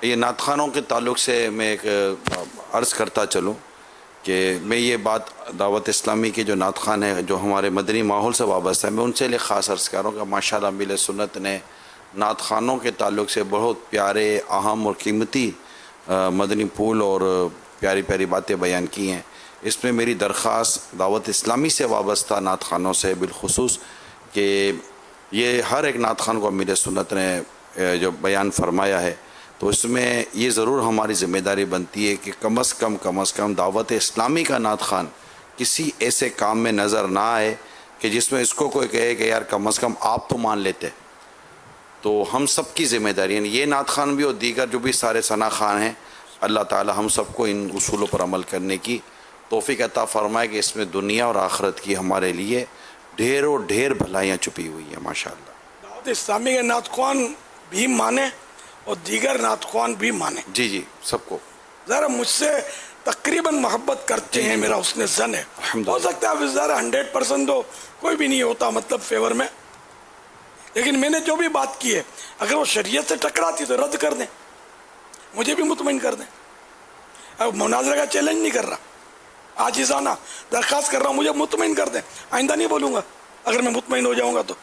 یہ نعت خوانوں کے تعلق سے میں ایک عرض کرتا چلوں کہ میں یہ بات دعوت اسلامی کے جو نعت خوان ہیں جو ہمارے مدنی ماحول سے وابستہ ہیں، میں ان سے لیے خاص عرض کر رہا ہوں کہ ماشاءاللہ مل سنت نے نعت خوانوں کے تعلق سے بہت پیارے، اہم اور قیمتی مدنی پھول اور پیاری پیاری باتیں بیان کی ہیں۔ اس میں میری درخواست دعوت اسلامی سے وابستہ نعت خوانوں سے بالخصوص کہ یہ ہر ایک نعت خوان کو مل سنت نے جو بیان فرمایا ہے، تو اس میں یہ ضرور ہماری ذمہ داری بنتی ہے کہ کم از کم دعوت اسلامی کا نعت خوان کسی ایسے کام میں نظر نہ آئے کہ جس میں اس کو کوئی کہے کہ یار کم از کم آپ تو مان لیتے۔ تو ہم سب کی ذمہ داری ہے، یہ نعت خوان بھی اور دیگر جو بھی سارے ثنا خوان ہیں، اللہ تعالی ہم سب کو ان اصولوں پر عمل کرنے کی توفیق عطا فرمائے کہ اس میں دنیا اور آخرت کی ہمارے لیے ڈھیر و ڈھیر بھلائیاں چھپی ہوئی ہیں ماشاءاللہ۔ دعوت اسلامی کے نعت خوان بھی مانے اور دیگر نعت خوان بھی مانے، جی جی سب کو ذرا مجھ سے تقریباً محبت کرتے ہیں، میرا حسن زن ہے، ہو سکتا ہے ذرا 100% تو کوئی بھی نہیں ہوتا مطلب فیور میں، لیکن میں نے جو بھی بات کی ہے اگر وہ شریعت سے ٹکراتی تو رد کر دیں، مجھے بھی مطمئن کر دیں۔ اب مناظرہ کا چیلنج نہیں کر رہا، عاجزانہ درخواست کر رہا ہوں، مجھے مطمئن کر دیں، آئندہ نہیں بولوں گا اگر میں مطمئن ہو جاؤں گا تو۔